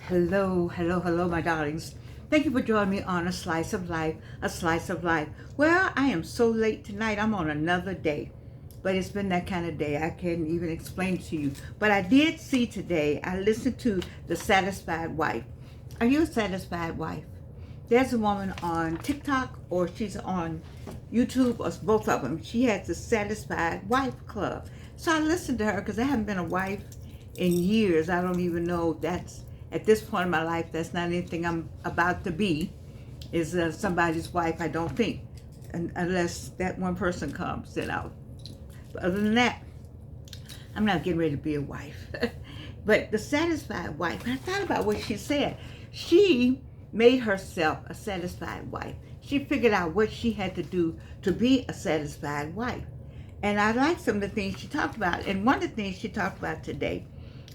Hello, hello, hello, my darlings. Thank you for joining me on A Slice of Life, A Slice of Life. Well, I am so late tonight. I'm on another day, but it's been that kind of day. I can't even explain it to you. But I did see today, I listened to The Satisfied Wife. Are you a satisfied wife? There's a woman on TikTok or she's on YouTube or both of them. She has the Satisfied Wife Club. So I listened to her because I haven't been a wife in years. I don't even know that's at this point in my life, that's not anything I'm about to be, is somebody's wife, I don't think, unless that one person comes, then I'll. But other than that, I'm not getting ready to be a wife. But the satisfied wife, I thought about what she said. She made herself a satisfied wife. She figured out what she had to do to be a satisfied wife. And I like some of the things she talked about. And one of the things she talked about today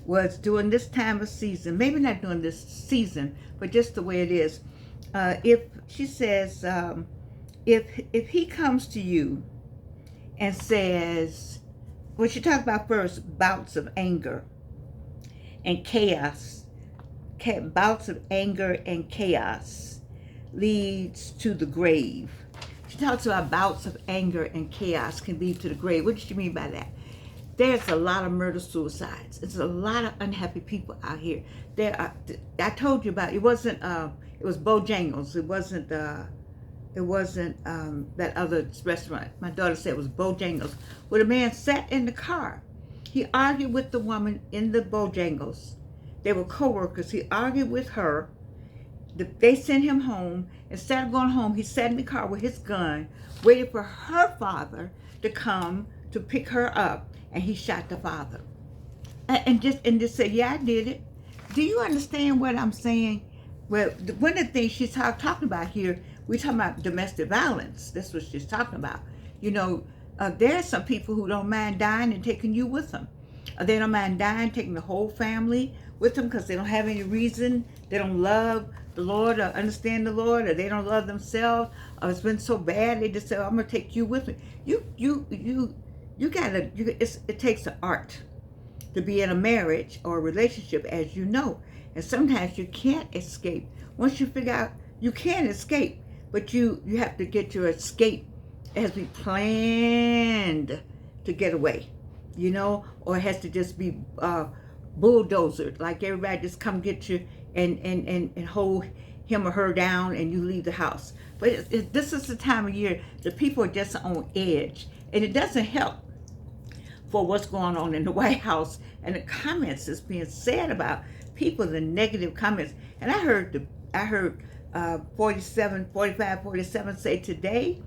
was during this time of season, maybe not during this season, but just the way it is. If she says, if he comes to you and says, well, she talked about first bouts of anger and chaos, bouts of anger and chaos leads to the grave. She talks about bouts of anger and chaos can lead to the grave. What does she mean by that? There's a lot of murder suicides. There's a lot of unhappy people out here. I told you about, it wasn't, it was Bojangles. It wasn't that other restaurant. My daughter said it was Bojangles. Where the man sat in the car. He argued with the woman in the Bojangles. They were co-workers. He argued with her. They sent him home. Instead of going home, he sat in the car with his gun, waited for her father to come to pick her up, and he shot the father. And just said, yeah, I did it. Do you understand what I'm saying? Well, one of the things she's talking about here, we're talking about domestic violence. That's what she's talking about. You know, there are some people who don't mind dying and taking you with them. They don't mind dying, taking the whole family with them because they don't have any reason. They don't love the Lord or understand the Lord, or they don't love themselves, or it's been so bad they just say, oh, I'm gonna take you with me. It takes an art to be in a marriage or a relationship, as you know. And sometimes you can't escape. Once you figure out you can't escape, but you have to get your escape as we planned to get away, you know, or it has to just be bulldozered, like everybody just come get you and hold him or her down and you leave the house. But this is the time of year that people are just on edge, and it doesn't help for what's going on in the White House and the comments that's being said about people, the negative comments. And I heard 47 say today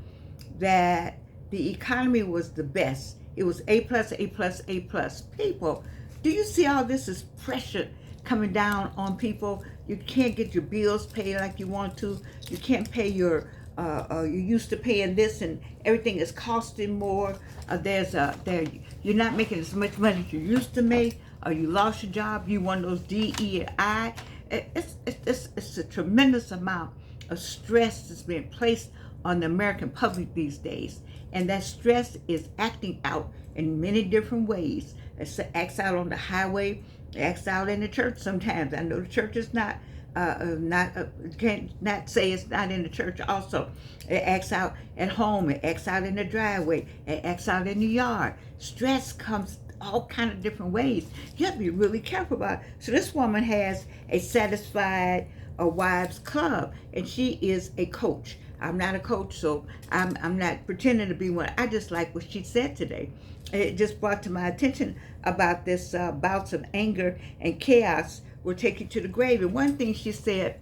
that the economy was the best. It was A plus, A plus, A plus. People, do you see all this is pressure coming down on people? You can't get your bills paid like you want to. You can't pay your you're used to paying this, and everything is costing more. You're not making as much money as you used to make, or you lost your job. You want those DEI. It's a tremendous amount of stress that's being placed on the American public these days, and that stress is acting out in many different ways. It acts out on the highway. It acts out in the church sometimes. I know the church is not. Can't not say it's not in the church also. It acts out at home. It acts out in the driveway. It acts out in the yard. Stress comes all kind of different ways. You have to be really careful about it. So this woman has a Satisfied Wives Club, and she is a coach. I'm not a coach, so I'm not pretending to be one. I just like what she said today. It just brought to my attention about this bouts of anger and chaos will take you to the grave. And one thing she said,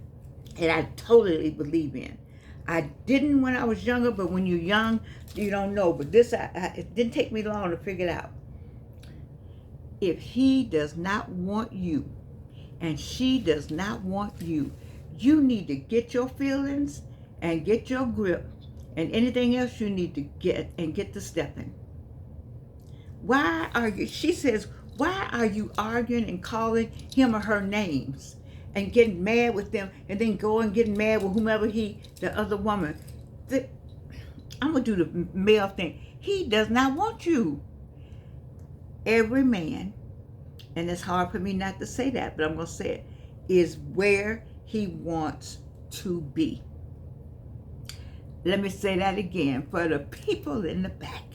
and I totally believe in. I didn't when I was younger, but when you're young, you don't know. But this, it didn't take me long to figure it out. If he does not want you, and she does not want you, you need to get your feelings and get your grip, and anything else you need to get to stepping. She says, why are you arguing and calling him or her names and getting mad with them, and then going and getting mad with whomever the other woman? I'm going to do the male thing. He does not want you. Every man, and it's hard for me not to say that, but I'm going to say it. is where he wants to be. Let me say that again for the people in the back.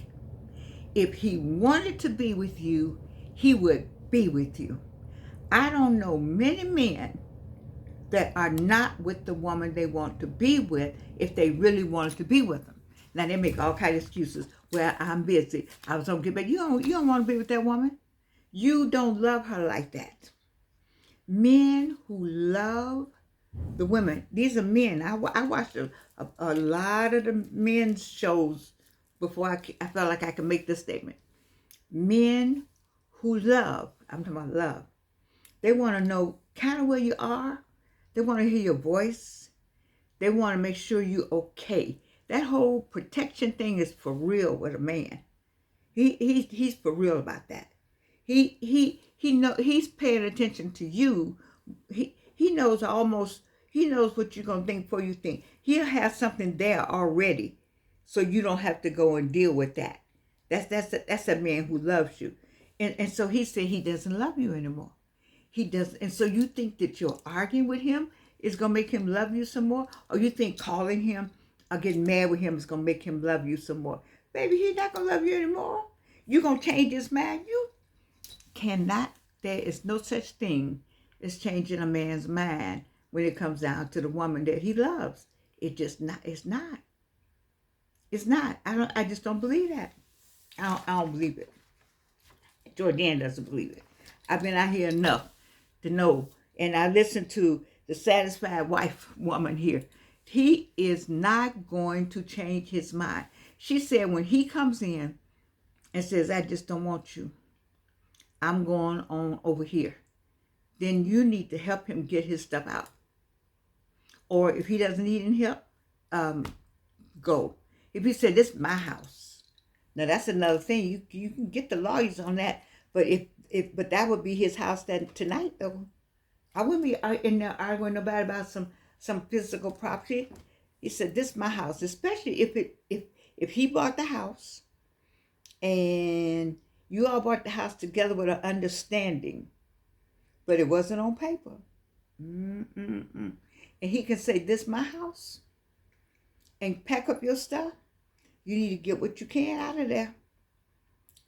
If he wanted to be with you, he would be with you. I don't know many men that are not with the woman they want to be with if they really wanted to be with them. Now they make all kinds of excuses. Well, I'm busy. I was gonna get back. You don't want to be with that woman. You don't love her like that. Men who love the women, these are men. I watched a lot of the men's shows before I felt like I could make this statement. Men who love, I'm talking about love, they want to know kind of where you are. They want to hear your voice. They want to make sure you're okay. That whole protection thing is for real with a man. He's for real about that. He's paying attention to you. He knows what you're gonna think before you think. He'll have something there already, so you don't have to go and deal with that. That's a man who loves you, and so he said he doesn't love you anymore. He does, and so you think that you're arguing with him is gonna make him love you some more, or you think calling him or getting mad with him is gonna make him love you some more? Baby, he's not gonna love you anymore. You gonna change his mind? You cannot. There is no such thing as changing a man's mind when it comes down to the woman that he loves. It just not. It's not. It's not. I just don't believe that. I don't believe it. Jordan doesn't believe it. I've been out here enough to know, and I listened to the Satisfied Wife woman here. He is not going to change his mind. She said when he comes in and says, I just don't want you, I'm going on over here, then you need to help him get his stuff out. Or if he doesn't need any help, go. If he said, this is my house. Now that's another thing. You can get the lawyers on that, but but that would be his house tonight though. I wouldn't be in there arguing with nobody about some physical property. He said, this is my house, especially if he bought the house and you all bought the house together with an understanding, but it wasn't on paper. And he can say, this is my house, and pack up your stuff. You need to get what you can out of there.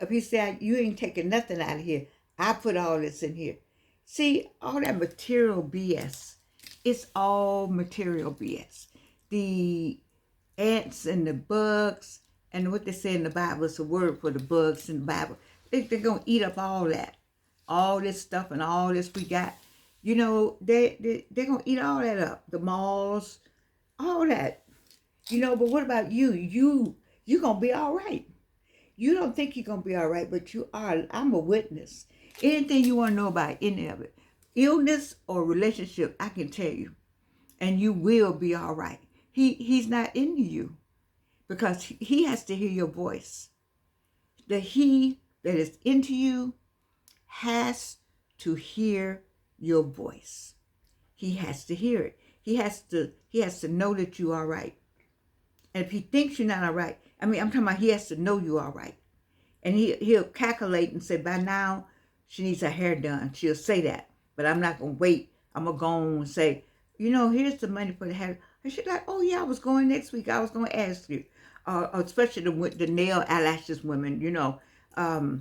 If he said, you ain't taking nothing out of here, I put all this in here. See, all that material BS, it's all material BS. The ants and the bugs, and what they say in the Bible is a word for the bugs in the Bible. They're going to eat up all that. All this stuff and all this we got. You know, they're going to eat all that up. The malls, all that. You know, but what about you? You're going to be all right. You don't think you're going to be all right, but you are. I'm a witness. Anything you want to know about any of it, illness or relationship, I can tell you. And you will be all right. He's not into you because he has to hear your voice. The he that is into you has to hear your voice. He has to hear it. He has to know that you're all right. And if he thinks you're not all right, I'm talking about he has to know you're all right. And he'll calculate and say, by now, she needs her hair done. She'll say that. But I'm not going to wait. I'm going to go on and say, here's the money for the hair. And she's like, oh, yeah, I was going next week. I was going to ask you. Especially the nail eyelashes women, got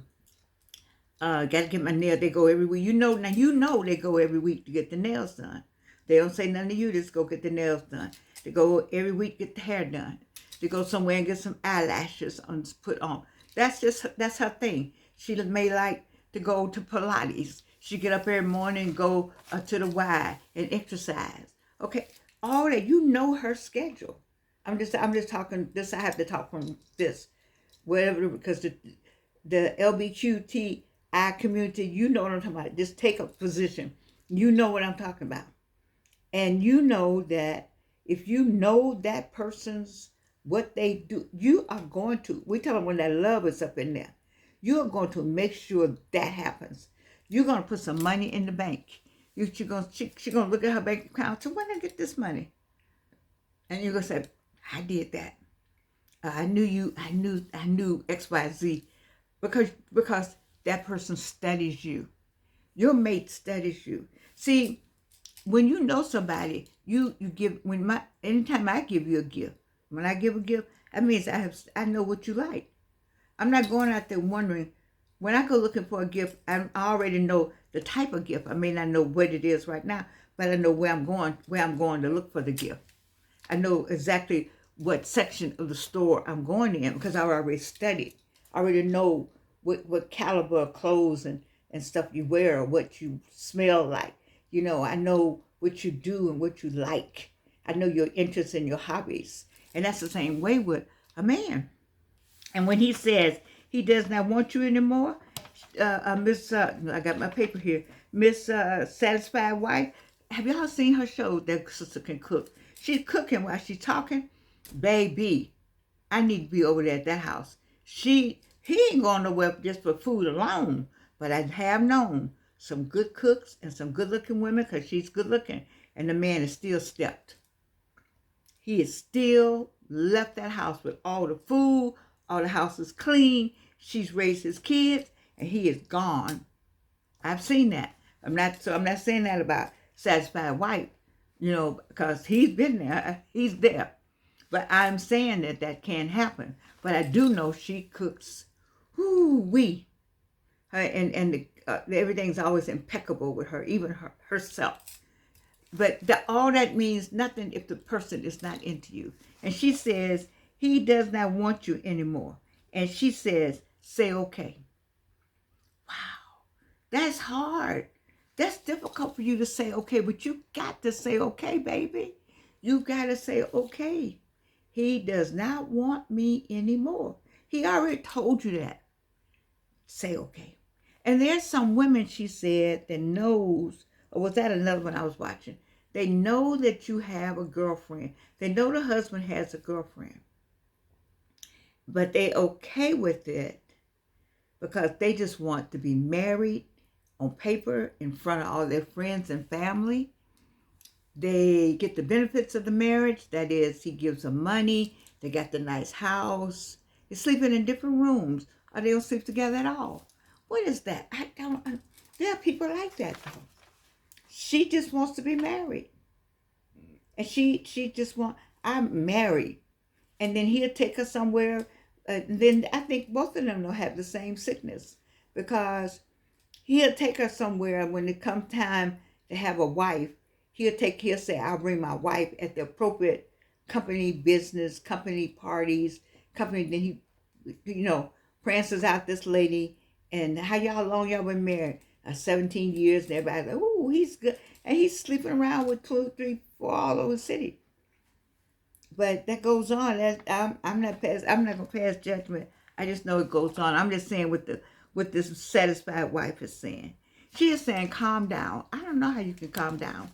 to get my nail. They go every week. Now they go every week to get the nails done. They don't say nothing to you. Just go get the nails done. They go every week to get the hair done. They go somewhere and get some eyelashes put on. That's her thing. She may like to go to Pilates. She get up every morning and go to the Y and exercise. Okay, all that, her schedule. I'm just talking this. I have to talk from this, whatever, because the LGBTI community, you know what I'm talking about. Just take a position. You know what I'm talking about, and you know that if you know that person's what they do, you are going to. We talking about when that love is up in there. You are going to make sure that happens. You're going to put some money in the bank. She's going to look at her bank account. So when I get this money, and you're going to say, I did that. I knew X, Y, Z, because that person studies you. Your mate studies you. See, when you know somebody, you give anytime I give you a gift, when I give a gift, that means I know what you like. I'm not going out there wondering. When I go looking for a gift, I already know the type of gift. I may not know what it is right now, but I know where I'm going to look for the gift. I know exactly what section of the store I'm going in because I already studied. I already know what caliber of clothes and stuff you wear or what you smell like. I know what you do and what you like. I know your interests and your hobbies. And that's the same way with a man. And when he says he does not want you anymore, Miss, I got my paper here, Miss Satisfied Wife, have y'all seen her show? That sister can cook. She's cooking while she's talking. Baby, I need to be over there at that house. He ain't going nowhere just for food alone, but I have known some good cooks and some good looking women because she's good looking, and the man is still stepped. He is still left that house with all the food, all the house is clean, she's raised his kids, and he is gone. I've seen that. I'm not saying that about Satisfied Wife, because he's been there, he's there. But I'm saying that can happen. But I do know she cooks, and everything's always impeccable with her, even herself. But all that means nothing if the person is not into you. And she says, he does not want you anymore. And she says, say okay. Wow, that's hard. That's difficult for you to say okay, but you got to say okay, baby. You got to say okay. He does not want me anymore. He already told you that. Say okay. And there's some women, she said, that knows, or was that another one I was watching? They know that you have a girlfriend. They know the husband has a girlfriend. But they okay with it because they just want to be married on paper in front of all their friends and family. They get the benefits of the marriage. That is, he gives them money. They got the nice house. They're sleeping in different rooms, or they don't sleep together at all. What is that? There are people like that, though. She just wants to be married. And she just I'm married. And then he'll take her somewhere. Then I think both of them will have the same sickness. Because he'll take her somewhere when it comes time to have a wife. He'll say, I'll bring my wife at the appropriate company business, company parties, then he, prances out this lady. And how long y'all been married? 17 years. And everybody's like, oh, he's good. And he's sleeping around with 2, 3, 4 all over the city. But that goes on. I'm not gonna pass judgment. I just know it goes on. I'm just saying what this Satisfied Wife is saying. She is saying, calm down. I don't know how you can calm down.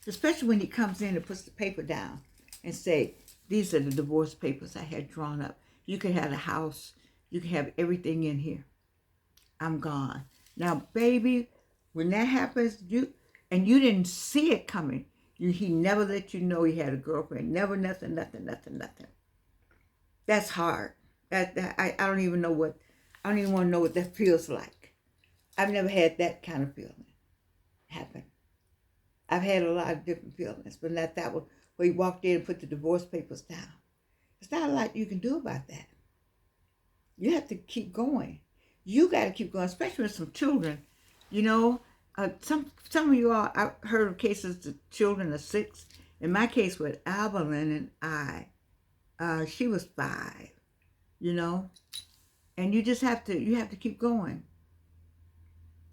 Especially when he comes in and puts the paper down and say, these are the divorce papers I had drawn up. You can have the house. You can have everything in here. I'm gone. Now, baby, when that happens, you didn't see it coming. He never let you know he had a girlfriend. Never, nothing. That's hard. I don't even want to know what that feels like. I've never had that kind of feeling happen. I've had a lot of different feelings, but not that one where he walked in and put the divorce papers down. It's not a lot you can do about that. You have to keep going. You got to keep going, especially with some children. Some of you all, I've heard of cases the children are 6. In my case with Evelyn and she was 5, and you just have to keep going.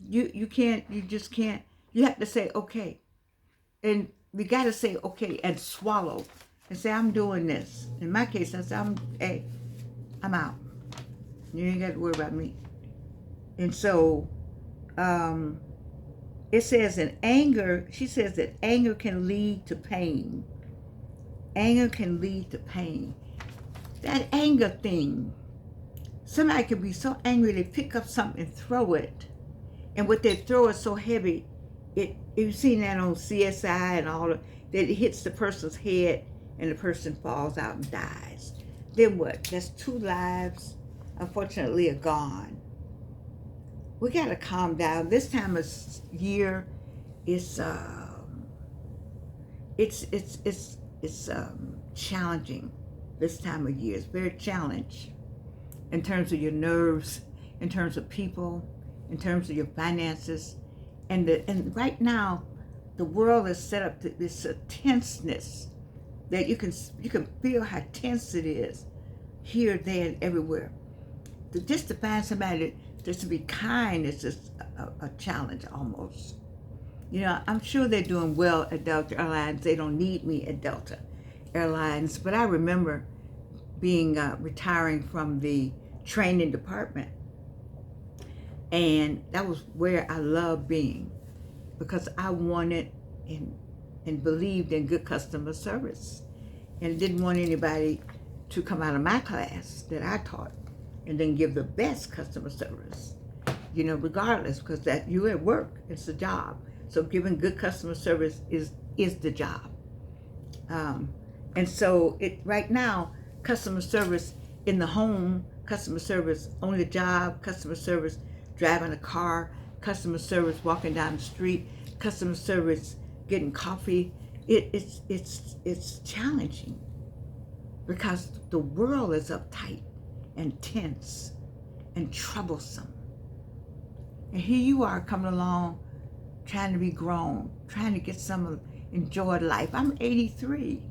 You just can't, you have to say, okay. And we got to say, okay, and swallow and say, I'm doing this. In my case, I said, I'm out. You ain't got to worry about me. And so, it says she says that anger can lead to pain. Anger can lead to pain. That anger thing, somebody can be so angry they pick up something and throw it. And what they throw is so heavy, you've seen that on CSI and all that it hits the person's head and the person falls out and dies. Then what? That's 2 lives, unfortunately, are gone. We got to calm down. This time of year is it's challenging this time of year. It's very challenged in terms of your nerves, in terms of people, in terms of your finances, and right now, the world is set up to this tenseness that you can feel how tense it is here, there, and everywhere. Just to find somebody just to be kind is just a challenge almost. I'm sure they're doing well at Delta Airlines. They don't need me at Delta Airlines, but I remember being retiring from the training department, and that was where I loved being because I wanted and believed in good customer service, and didn't want anybody to come out of my class that I taught and then give the best customer service, regardless, because that you at work, it's a job. So giving good customer service is the job. And so right now, customer service in the home, customer service on the job, customer service driving a car, customer service walking down the street, customer service getting coffee. It's challenging because the world is uptight and tense and troublesome. And here you are coming along trying to be grown, trying to get some enjoy life. I'm 83,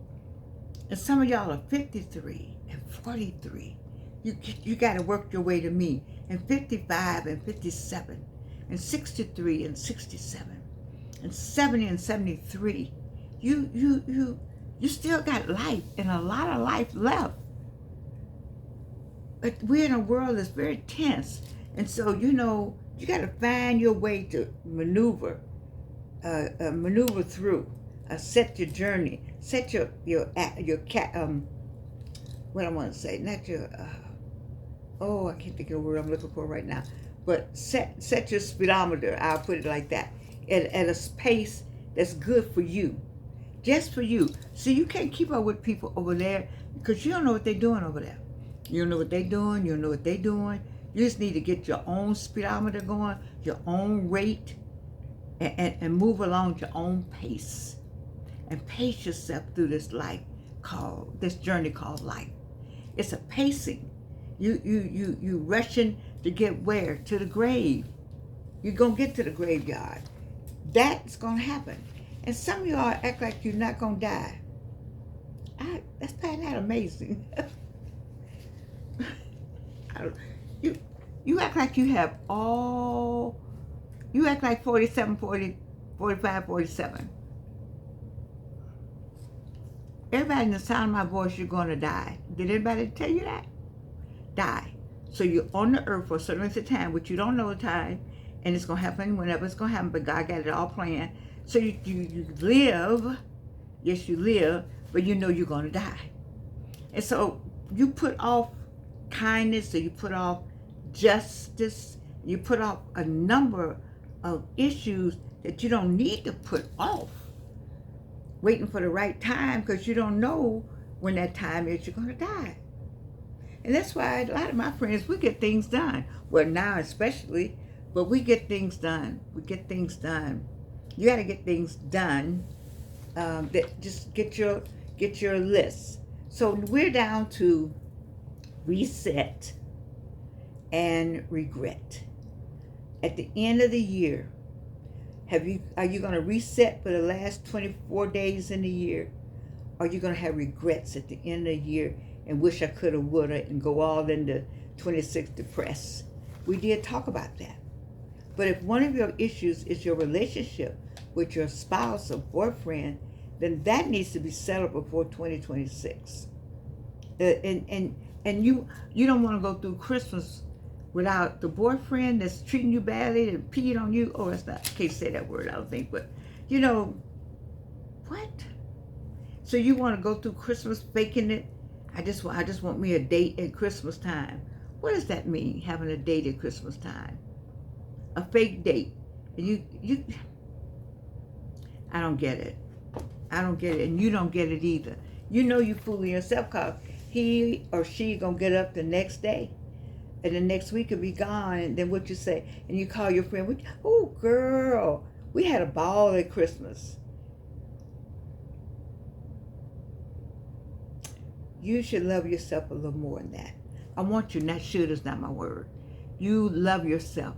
and some of y'all are 53 and 43. You got to work your way to me, and 55 and 57 and 63 and 67 and 70 and 73. You still got life and a lot of life left. But we're in a world that's very tense, and so you got to find your way to maneuver through, set your journey, set your what I want to say, not your I can't think of the word I'm looking for right now, but set your speedometer. I'll put it like that, at a pace that's good for you, just for you. So you can't keep up with people over there because you don't know what they're doing over there. You don't know what they're doing. You don't know what they're doing. You just need to get your own speedometer going, your own rate, and move along at your own pace, and pace yourself through this journey called life. It's a pacing. You rushing to get where? To the grave. You're gonna get to the graveyard. That's gonna happen. And some of y'all act like you're not gonna die. That's kind of amazing. You act like you have you act like 47, 40, 45, 47. Everybody in the sound of my voice, you're going to die. Did anybody tell you that? Die. So you're on the earth for a certain length of time, which you don't know the time, and it's going to happen whenever it's going to happen, but God got it all planned. So you live, yes, you live, but you know you're going to die. And so you put off kindness, or you put off justice, you put off a number of issues that you don't need to put off, waiting for the right time, because you don't know when that time is you're going to die. And that's why a lot of my friends, we get things done. Well, now especially, but we get things done. We get things done. You got to get things done. Just get your list. So we're down to reset and regret. At the end of the year, are you going to reset for the last 24 days in the year? Or are you going to have regrets at the end of the year and wish I coulda, woulda, and go all into 26 depressed? We did talk about that. But if one of your issues is your relationship with your spouse or boyfriend, then that needs to be settled before 2026. And you don't want to go through Christmas without the boyfriend that's treating you badly and peed on you. Oh, that's not, I can't say that word, I don't think, but what? So you want to go through Christmas faking it? I just want me a date at Christmas time. What does that mean, having a date at Christmas time? A fake date. You I don't get it. I don't get it, and you don't get it either. You know you fooling yourself, because he or she gonna get up the next day, and the next week will be gone, and then what you say, and you call your friend, oh girl, we had a ball at Christmas. You should love yourself a little more than that. I want you, not should is not my word. You love yourself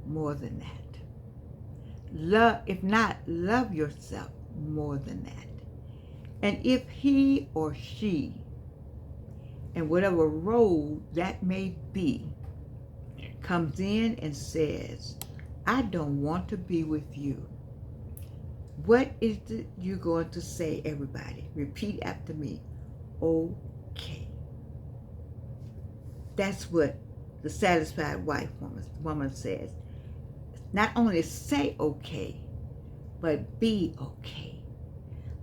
more than that. Love, if not, love yourself more than that. And if he or she, in whatever role that may be, comes in and says, I don't want to be with you, what is it you're going to say, everybody? Repeat after me. Okay. That's what the satisfied wife woman says. Not only say okay, but be okay.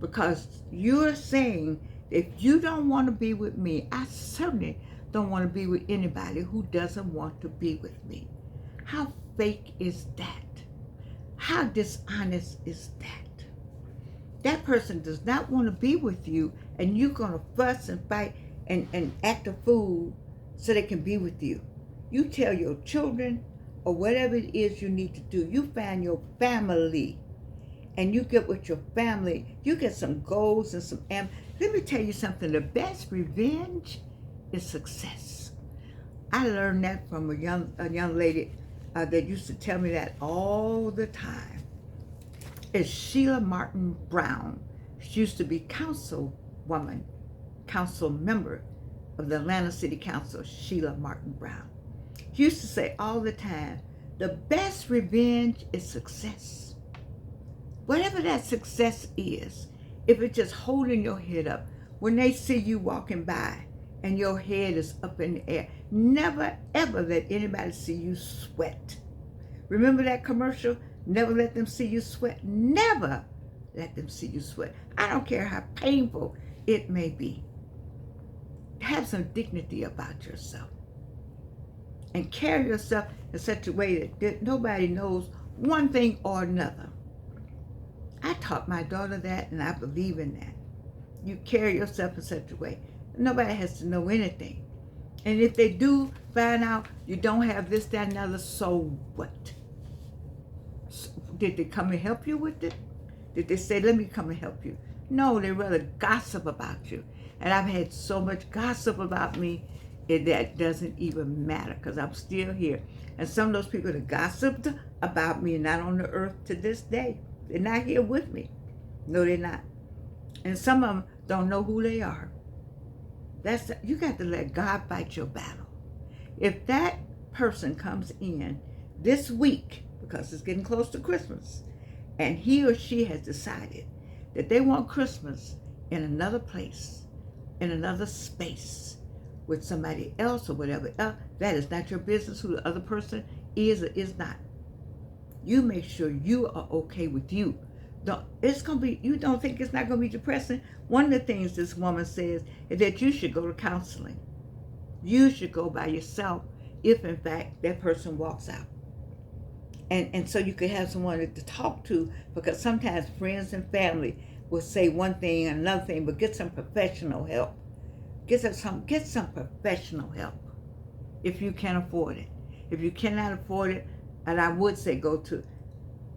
Because you're saying, if you don't want to be with me, I certainly don't want to be with anybody who doesn't want to be with me. How fake is that? How dishonest is that? That person does not want to be with you, and you're going to fuss and fight and act a fool so they can be with you. You tell your children or whatever it is you need to do. You find your family and you get with your family. You get some goals and some let me tell you something. The best revenge is success. I learned that from a young lady that used to tell me that all the time. It's Sheila Martin Brown. She used to be council member of the Atlanta City Council, Sheila Martin Brown. She used to say all the time, the best revenge is success. Whatever that success is, if it's just holding your head up, when they see you walking by and your head is up in the air, never ever let anybody see you sweat. Remember that commercial? Never let them see you sweat. Never let them see you sweat. I don't care how painful it may be. Have some dignity about yourself. And carry yourself in such a way that nobody knows one thing or another. I taught my daughter that, and I believe in that. You carry yourself in such a way. Nobody has to know anything. And if they do find out you don't have this, that, and another, so what? Did they come and help you with it? Did they say, let me come and help you? No, they rather gossip about you. And I've had so much gossip about me that doesn't even matter because I'm still here. And some of those people that gossiped about me are not on the earth to this day. They're not here with me. No, they're not. And some of them don't know who they are. You got to let God fight your battle. If that person comes in this week, because it's getting close to Christmas, and he or she has decided that they want Christmas in another place, in another space, with somebody else or whatever else, that is not your business who the other person is or is not. You make sure you are okay with you. You don't think it's not going to be depressing? One of the things this woman says is that you should go to counseling. You should go by yourself if, in fact, that person walks out. And so you could have someone to talk to, because sometimes friends and family will say one thing and another thing, but get some professional help. Get some professional help if you can afford it. If you cannot afford it, and I would say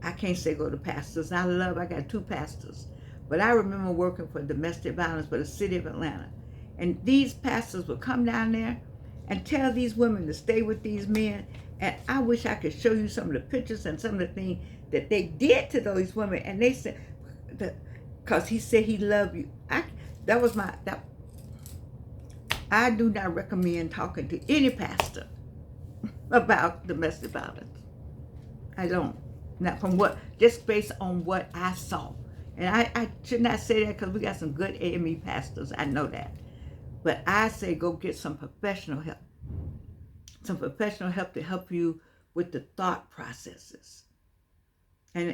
I can't say go to pastors. I got 2 pastors. But I remember working for domestic violence for the city of Atlanta. And these pastors would come down there and tell these women to stay with these men. And I wish I could show you some of the pictures and some of the things that they did to those women. And they said, because he said he loved you. I do not recommend talking to any pastor about domestic violence. I don't. Not from just based on what I saw. And I should not say that because we got some good AME pastors. I know that. But I say go get some professional help. Some professional help to help you with the thought processes. And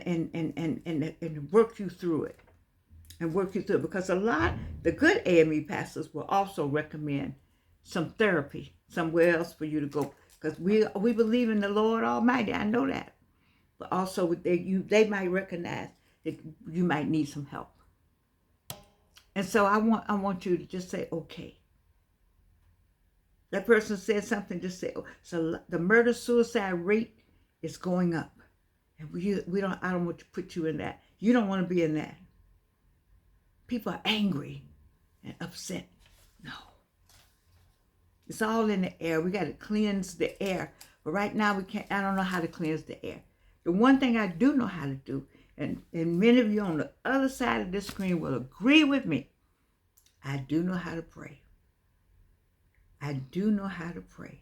work you through it. And work you through it. Because the good AME pastors will also recommend some therapy somewhere else for you to go. Because we believe in the Lord Almighty. I know that. But also they might recognize that you might need some help. And so I want you to just say, okay. That person said something, just say, oh, so the murder-suicide rate is going up. And I don't want to put you in that. You don't want to be in that. People are angry and upset No. It's all in the air. We got to cleanse the air. But right now we can't, I don't know how to cleanse the air. The one thing I do know how to do, and many of you on the other side of this screen will agree with me, I do know how to pray. I do know how to pray.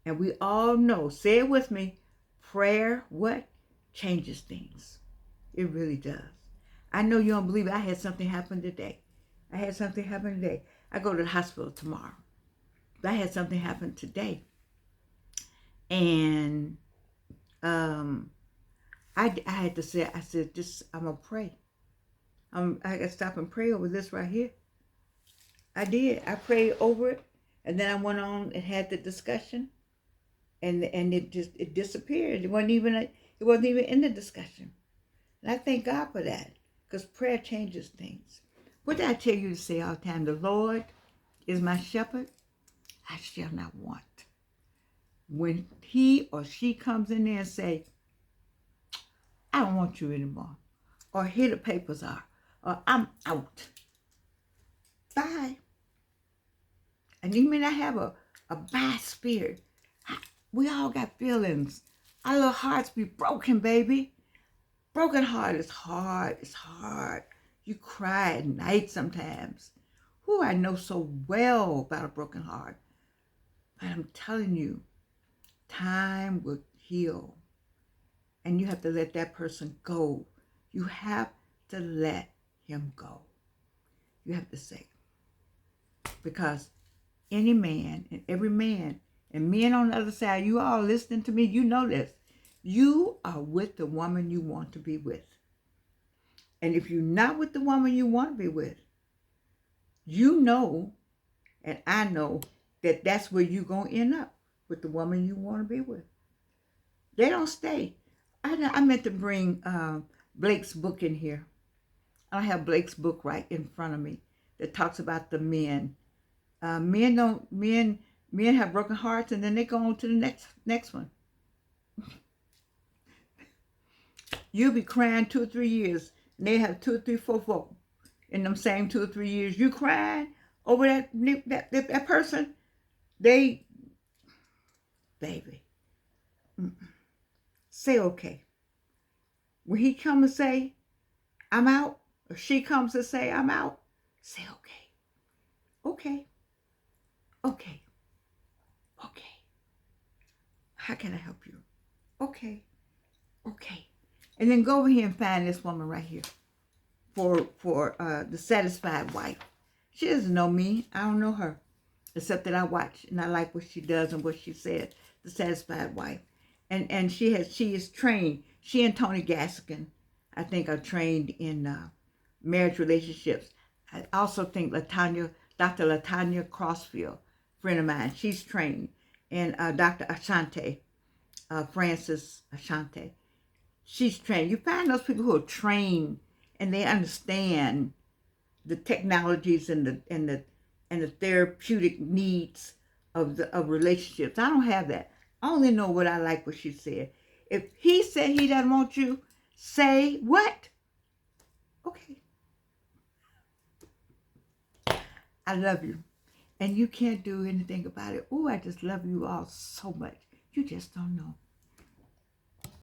And we all know, say it with me, prayer, what? Changes things. It really does. I know you don't believe it. I had something happen today. I go to the hospital tomorrow. But I had something happen today. And I had to say, I said, I'm going to pray. I got to stop and pray over this right here. I did. I prayed over it. And then I went on and had the discussion. And it disappeared. It wasn't even in the discussion. And I thank God for that. Because prayer changes things. What did I tell you to say all the time? The Lord is my shepherd. I shall not want. When he or she comes in there and say, I don't want you anymore. Or here the papers are. Or I'm out. Bye. And you may not have a bad spirit. We all got feelings. Our little hearts be broken, baby. Broken heart is hard. It's hard. You cry at night sometimes. Who I know so well about a broken heart. But I'm telling you, time will heal. And you have to let that person go. You have to let him go. You have to say. Because any man and every man, and men on the other side, you all listening to me, you know this. You are with the woman you want to be with. And if you're not with the woman you want to be with, you know, and I know, that that's where you're going to end up, with the woman you want to be with. They don't stay. I meant to bring Blake's book in here. I don't have Blake's book right in front of me that talks about the men. Men have broken hearts, and then they go on to the next one. You'll be crying 2 or 3 years, and they have 2 or 3, 4 in them same 2 or 3 years. You crying over that person, baby. Say okay. When he comes and say, I'm out, or she comes and say, I'm out, say okay. Okay. Okay. Okay. How can I help you? Okay. Okay. And then go over here and find this woman right here for the satisfied wife. She doesn't know me. I don't know her. Except that I watch and I like what she does and what she said. The satisfied wife. And she is trained. She and Tony Gaskin, I think, are trained in marriage relationships. I also think Dr. Latanya Crossfield, friend of mine, she's trained. And Dr. Ashante, Francis Ashante, she's trained. You find those people who are trained and they understand the technologies and the therapeutic needs of relationships. I don't have that. I only know what I like, what she said. If he said he doesn't want you, say what? Okay. I love you. And you can't do anything about it. Oh, I just love you all so much. You just don't know.